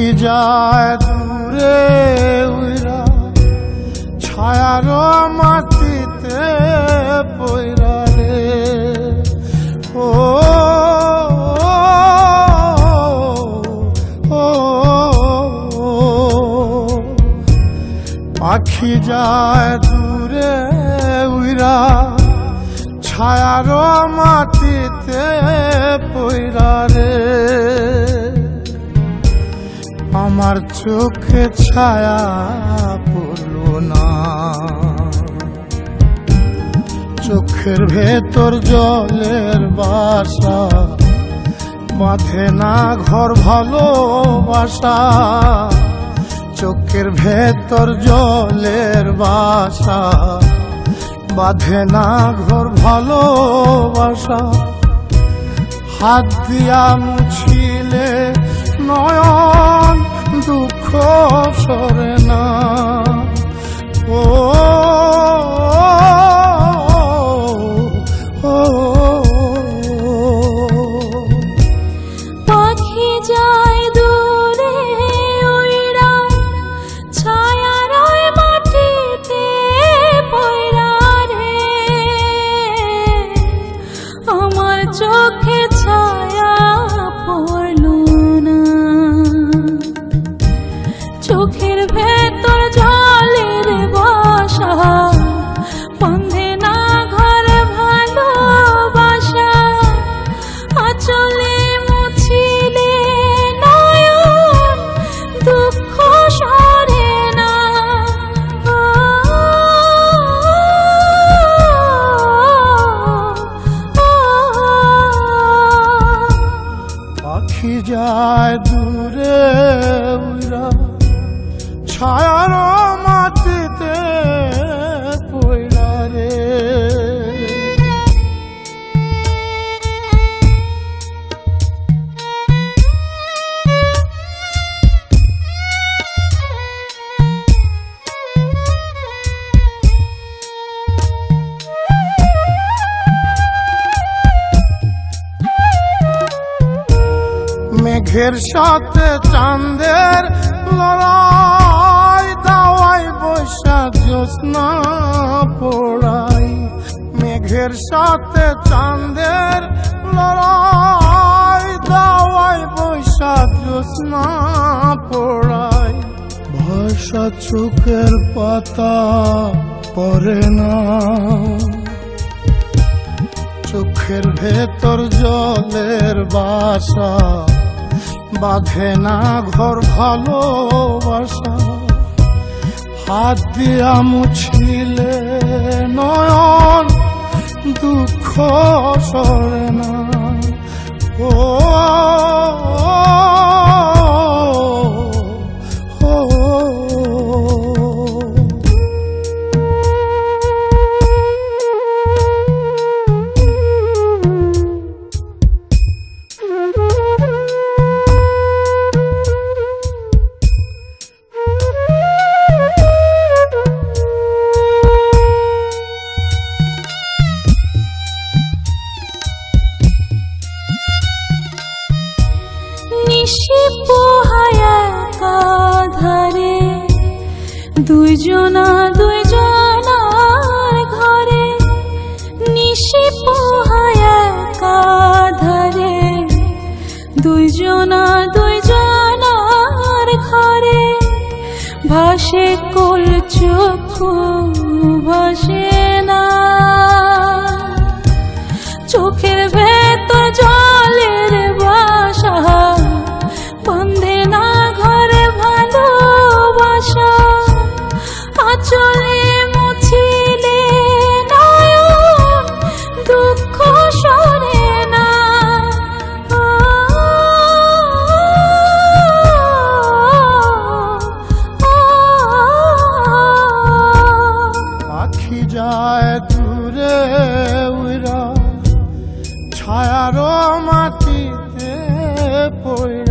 পাখি যায় দূরে উইরা ছায়ার মাটিতে পইরা রে ও পাখি যায় দূরে উইরা ছায়ার মাটিতে পইরা রে আমার চোখে ছায়া পড়ল না চোখের ভেতর জলের বাসা বাঁধে না ঘর ভালোবাসা চোখের ভেতর জলের বাসা বাঁধে না ঘর ভালোবাসা হাত দিয়া মুছিলে নয়ন দুঃখ সরে না ও পাখি যায় দূরে উইরা ছায়ার মাটিতে পইরা রে আমার চোখে ছায়া পড়ল না চোখের ভেতর জলের বাসা বাঁধে না ঘর ভালোবাসা আঁচলে মুছিলে নয়ন দুঃখ সরে না পাখি যায় দূরে উইরা ছায়ার মাটিতে পইরা রে মেঘের সাথে চাঁদের লড়াই দাওয়াই বৈশাখ জ্যোৎস্না পোড়াই মেঘের সাথে চাঁদের লড়াই দাওয়াই বৈশাখ জ্যোৎস্না পোড়াই ভাষা চোখের পাতা পড়ে না চোখের ভেতর জলের বাসা বাঁধে না ঘর ভালোবাসা হাত দিয়া মুছিলে নয়ন দুঃখ সরে না ও নিশি পোহায়া কাঁধরে দুইজনার ঘরে নিশি পোহায়া কাঁধরে দুইজনার ঘরে ভাসে কোল চক্ষু ভাসে না চোখের ভেতর জলের বাসা বাঁধে না ঘরে ভালোবাসা আঁচলে মুছিলে নয়ন দুঃখ সরে না পাখি যায় দূরে উইরা ছায়ার মাটিতে পইরা